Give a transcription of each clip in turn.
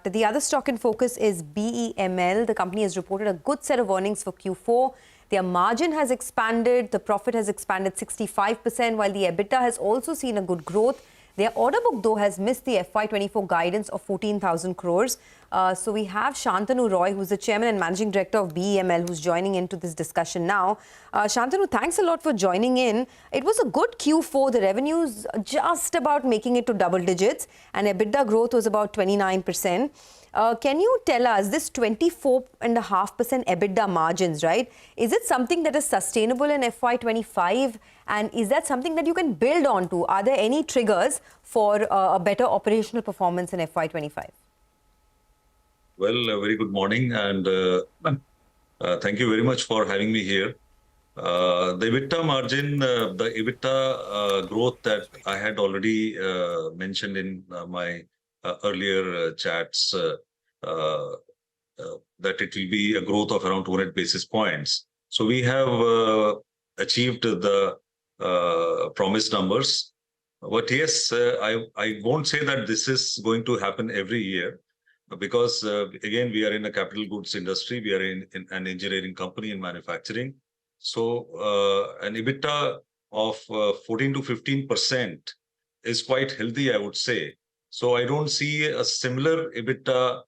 that. The other stock in focus is BEML. The company has reported a good set of earnings for Q4. Their margin has expanded, the profit has expanded 65%, while the EBITDA has also seen a good growth. Their order book, though, has missed the FY24 guidance of 14,000 crores. So we have Shantanu Roy, who's the chairman and managing director of BEML, who's joining into this discussion now. Shantanu, thanks a lot for joining in. It was a good Q4. The revenues just about making it to double digits, and EBITDA growth was about 29%. Can you tell us this 24.5% EBITDA margins, right? Is it something that is sustainable in FY25? And is that something that you can build on to? Are there any triggers for a better operational performance in FY25? Well, very good morning, and thank you very much for having me here. The EBITDA margin, the EBITDA growth that I had already mentioned in my earlier chats, that it will be a growth of around 200 basis points. So we have achieved the promised numbers. But yes, I won't say that this is going to happen every year, because again, we are in a capital goods industry. We are in an engineering company in manufacturing. So an EBITDA of 14 to 15% is quite healthy, I would say. So I don't see a similar EBITDA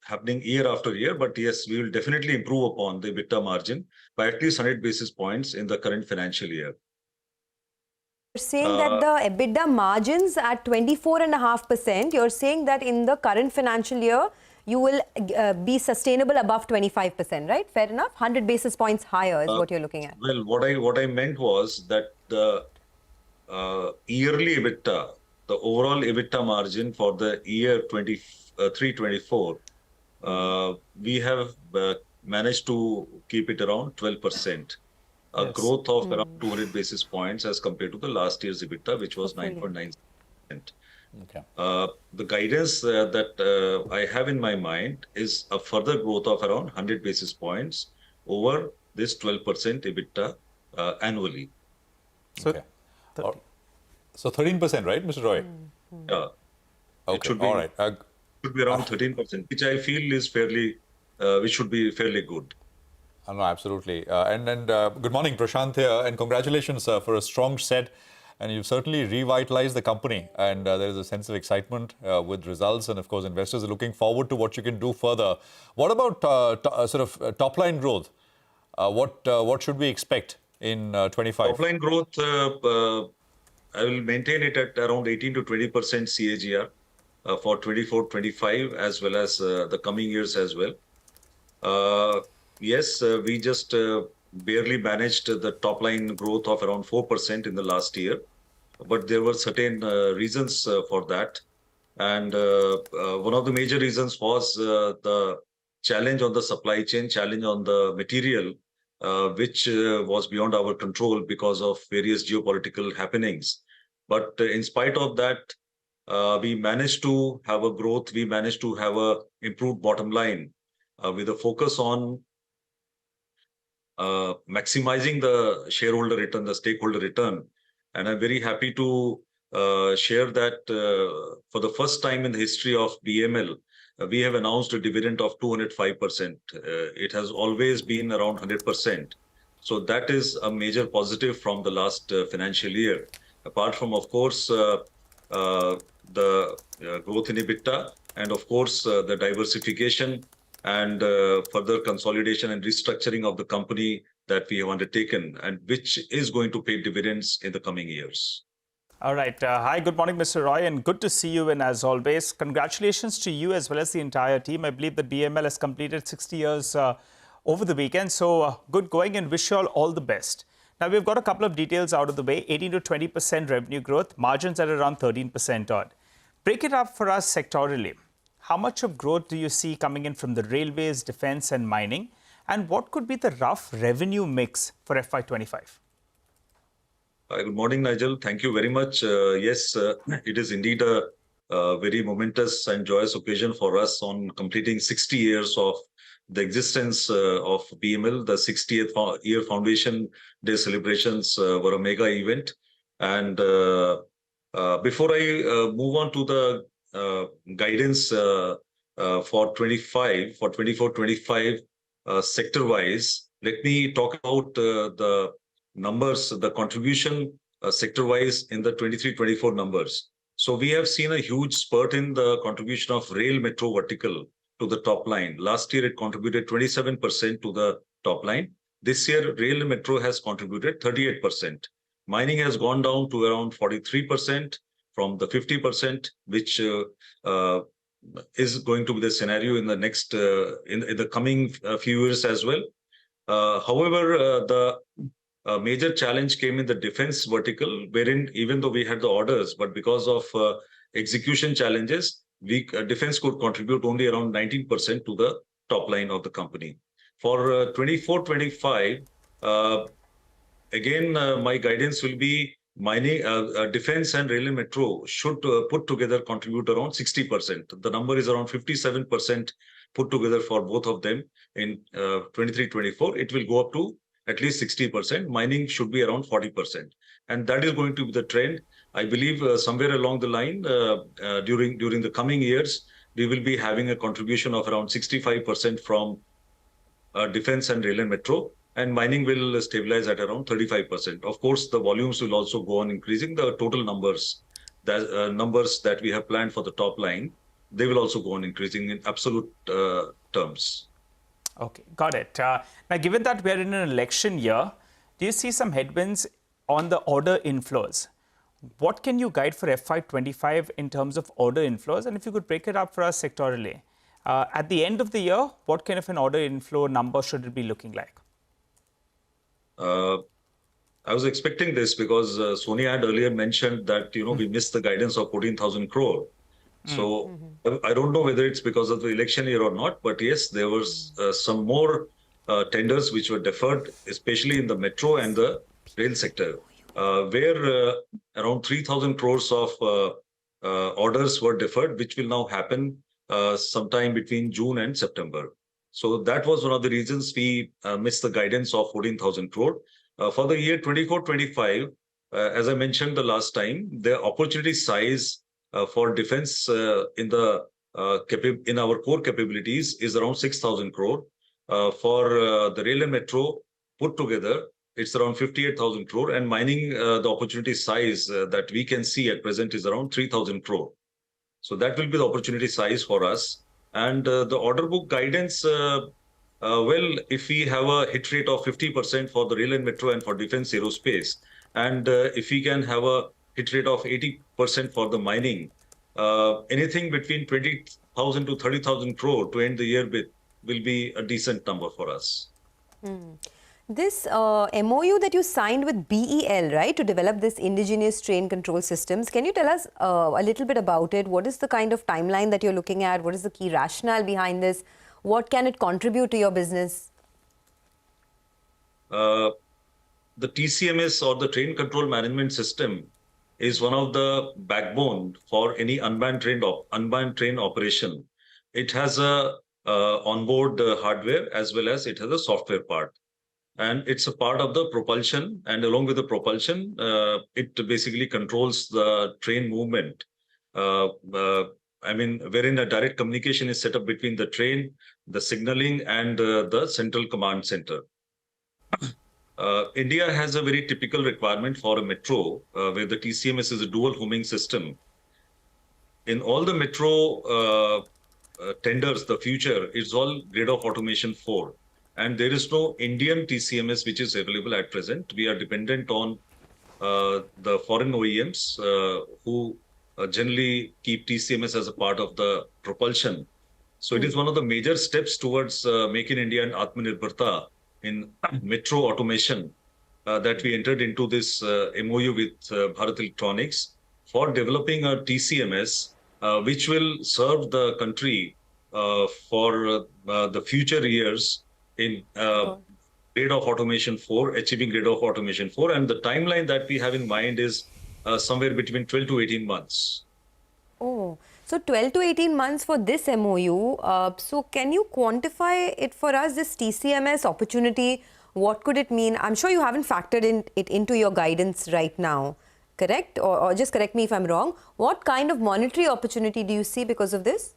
happening year after year, but yes, we will definitely improve upon the EBITDA margin by at least 100 basis points in the current financial year. You're saying that the EBITDA margins at 24.5%, you're saying that in the current financial year, you will be sustainable above 25%, right? Fair enough? 100 basis points higher is what you're looking at. Well, what I meant was that the yearly EBITDA, the overall EBITDA margin for the year 23-24, we have managed to keep it around 12%. A growth of around 200 basis points as compared to the last year's EBITDA, which was 9.9%. Okay. The guidance that I have in my mind is a further growth of around 100 basis points over this 12% EBITDA annually. So, so 13%, right, Mr. Roy? Yeah. Okay. It should be, all right. Should be around 13%, which I feel is fairly, which should be fairly good. No, absolutely. And good morning, Prashant here, and congratulations for a strong set. And you've certainly revitalized the company, and there is a sense of excitement with results, and of course, investors are looking forward to what you can do further. What about sort of top-line growth? What should we expect in 25? Top-line growth, I will maintain it at around 18 to 20% CAGR for 24-25, as well as the coming years as well. Yes, we just barely managed the top-line growth of around 4% in the last year, but there were certain reasons for that. And one of the major reasons was the challenge on the supply chain, challenge on the material, which was beyond our control because of various geopolitical happenings. But in spite of that, we managed to have a growth. We managed to have a improved bottom line with a focus on maximizing the shareholder return, the stakeholder return. And I'm very happy to share that for the first time in the history of BEML, we have announced a dividend of 205%. It has always been around 100%. So that is a major positive from the last financial year. Apart from, of course, the growth in EBITDA, and of course, the diversification and further consolidation and restructuring of the company that we have undertaken, and which is going to pay dividends in the coming years. All right. Hi, good morning, Mr. Roy, and good to see you. And as always, congratulations to you as well as the entire team. I believe that BEML has completed 60 years over the weekend. So good going, and wish you all the best. Now, we've got a couple of details out of the way. 18 to 20% revenue growth, margins at around 13% odd. Break it up for us sectorally. How much of growth do you see coming in from the railways, defense and mining? And what could be the rough revenue mix for FY25? Good morning, Nigel. Thank you very much. Yes, it is indeed a very momentous and joyous occasion for us on completing 60 years of the existence of BEML. The 60th year foundation day celebrations were a mega event. And before I move on to the guidance for 24-25 sector-wise. Let me talk about the numbers, the contribution sector-wise in the 23-24 numbers. So we have seen a huge spurt in the contribution of rail metro vertical to the top line. Last year, it contributed 27% to the top line. This year, rail metro has contributed 38%. Mining has gone down to around 43% from the 50%, which is going to be the scenario in the next, in the coming few years as well. However, the major challenge came in the defense vertical, wherein even though we had the orders, but because of execution challenges, defense could contribute only around 19% to the top line of the company. For 24-25, again, my guidance will be mining, defense and rail metro should put together contribute around 60%. The number is around 57% put together for both of them in 23-24. It will go up to at least 60%. Mining should be around 40%. And that is going to be the trend. I believe somewhere along the line, during the coming years, we will be having a contribution of around 65% from defense and rail and metro, and mining will stabilize at around 35%. Of course, the volumes will also go on increasing. The total numbers that we have planned for the top line, they will also go on increasing in absolute terms. Okay, got it. Now, given that we're in an election year, do you see some headwinds on the order inflows? What can you guide for FY25 in terms of order inflows? And if you could break it up for us sectorally. At the end of the year, what kind of an order inflow number should it be looking like? I was expecting this because Sonia had earlier mentioned that, we missed the guidance of 14,000 crore. So I don't know whether it's because of the election year or not, but yes, there was some more tenders which were deferred, especially in the metro and the rail sector, where around 3,000 crores of orders were deferred, which will now happen sometime between June and September. So that was one of the reasons we missed the guidance of 14,000 crore. For the year 24-25, as I mentioned the last time, the opportunity size for defense in our core capabilities is around 6,000 crore. For the rail and metro put together, it's around 58,000 crore, and mining, the opportunity size that we can see at present is around 3,000 crore. So that will be the opportunity size for us. And the order book guidance, well, if we have a hit rate of 50% for the rail and metro and for defense aerospace, and if we can have a hit rate of 80% for the mining, anything between 20,000 to 30,000 crore to end the year with will be a decent number for us. This MOU that you signed with BEL, right, to develop this indigenous train control systems, can you tell us a little bit about it? What is the kind of timeline that you're looking at? What is the key rationale behind this? What can it contribute to your business? The TCMS, or the Train Control Management System, is one of the backbone for any unmanned train operation. It has a onboard hardware as well as it has a software part. And it's a part of the propulsion, and along with the propulsion, it basically controls the train movement. Wherein a direct communication is set up between the train, the signaling, and the central command center. India has a very typical requirement for a metro, where the TCMS is a dual homing system. In all the metro tenders, the future is all grade of automation 4. And there is no Indian TCMS which is available at present. We are dependent on the foreign OEMs who generally keep TCMS as a part of the propulsion. So it is one of the major steps towards Make in India and Atmanirbharta in metro automation that we entered into this MOU with Bharat Electronics for developing a TCMS which will serve the country for the future years in grade of automation 4, achieving grade of automation 4. And the timeline that we have in mind is somewhere between 12 to 18 months. Oh, so 12 to 18 months for this MOU. So can you quantify it for us, this TCMS opportunity? What could it mean? I'm sure you haven't factored it into your guidance right now, correct? Or just correct me if I'm wrong. What kind of monetary opportunity do you see because of this?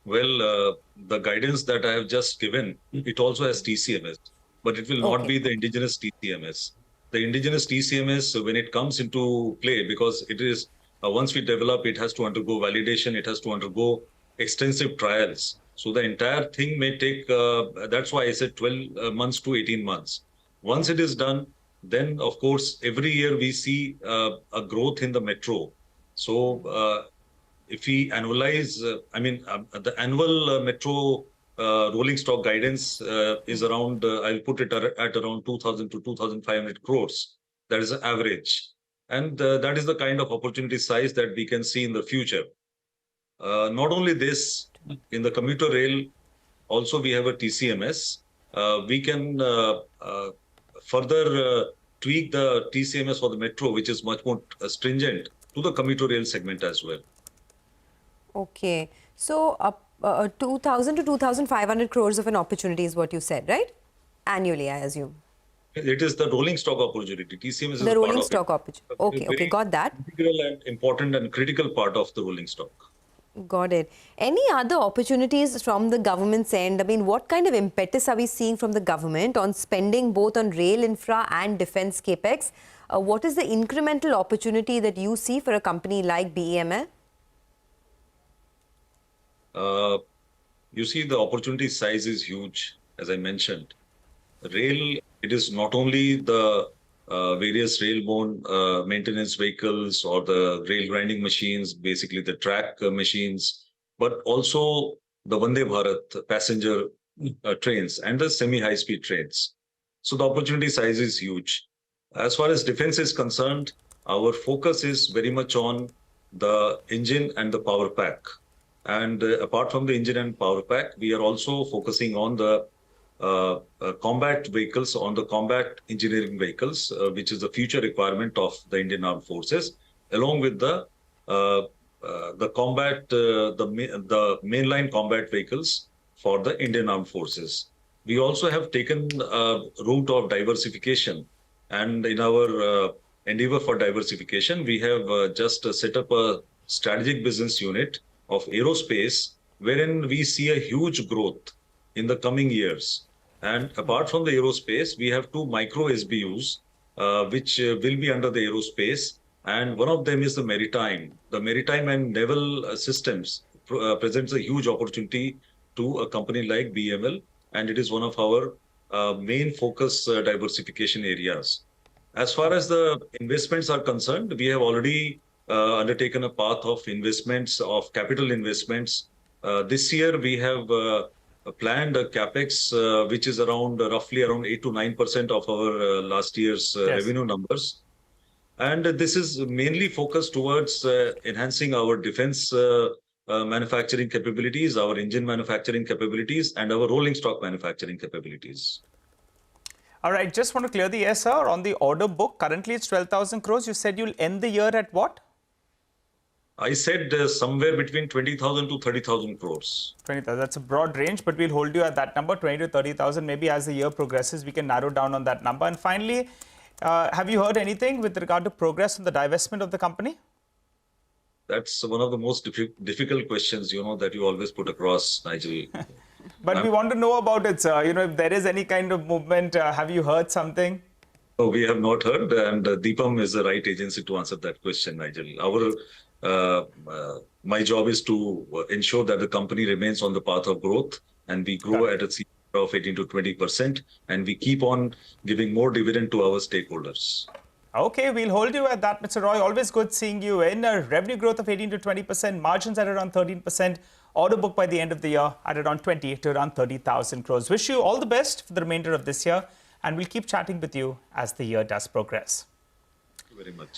Well, the guidance that I have just given, it also has TCMS, but it will not Okay. be the indigenous TCMS. The indigenous TCMS, when it comes into play, because it is, once we develop, it has to undergo validation, it has to undergo extensive trials. So the entire thing may take, that's why I said 12 months to 18 months. Once it is done, then of course, every year we see a growth in the metro. So if we annualize, the annual metro rolling stock guidance is around, I'll put it at around 2,000 to 2,500 crores. That is the average. And that is the kind of opportunity size that we can see in the future. Not only this, in the commuter rail, also we have a TCMS. We can further tweak the TCMS for the metro, which is much more stringent to the commuter rail segment as well. Okay. So 2,000 to 2,500 crores of an opportunity is what you said, right? Annually, I assume. It is the rolling stock opportunity. TCMS is The a rolling part stock of opportunity. it. Okay, okay, got that. Integral and important and critical part of the rolling stock. Got it. Any other opportunities from the government's end? I mean, what kind of impetus are we seeing from the government on spending both on rail infra and defense capex? What is the incremental opportunity that you see for a company like BEML? You see, the opportunity size is huge, as I mentioned. Rail, it is not only the various rail-borne maintenance vehicles or the rail grinding machines, basically the track machines, but also the Vande Bharat passenger trains and the semi-high-speed trains. So the opportunity size is huge. As far as defense is concerned, our focus is very much on the engine and the power pack. And apart from the engine and power pack, we are also focusing on the combat vehicles, on the combat engineering vehicles, which is the future requirement of the Indian Armed Forces, along with the mainline combat vehicles for the Indian Armed Forces. We also have taken a route of diversification, and in our endeavor for diversification, we have just set up a strategic business unit of aerospace, wherein we see a huge growth in the coming years. And apart from the aerospace, we have two micro SBUs, which will be under the aerospace. And one of them is the maritime. The maritime and naval systems presents a huge opportunity to a company like BEML. And it is one of our main focus diversification areas. As far as the investments are concerned, we have already undertaken a path of investments, of capital investments. This year, we have planned a capex, which is around roughly around 8 to 9% of our last year's revenue numbers. And this is mainly focused towards enhancing our defense manufacturing capabilities, our engine manufacturing capabilities, and our rolling stock manufacturing capabilities. All right, just want to clear the air, sir. On the order book, currently it's 12,000 crores. You said you'll end the year at what? I said somewhere between 20,000 to 30,000 crores. 20,000. That's a broad range, but we'll hold you at that number, 20 to 30,000. Maybe as the year progresses, we can narrow down on that number. And finally, have you heard anything with regard to progress on the divestment of the company? That's one of the most difficult questions, that you always put across, Nigel. But we want to know about it, sir. If there is any kind of movement, have you heard something? No, we have not heard, and Deepam is the right agency to answer that question, Nigel. My job is to ensure that the company remains on the path of growth, and we grow at a CAGR of 18 to 20%, and we keep on giving more dividend to our stakeholders. Okay, we'll hold you at that, Mr. Roy. Always good seeing you in. A revenue growth of 18 to 20%, margins at around 13%, order book by the end of the year at around 20 to around 30,000 crores. Wish you all the best for the remainder of this year, and we'll keep chatting with you as the year does progress. Thank you very much.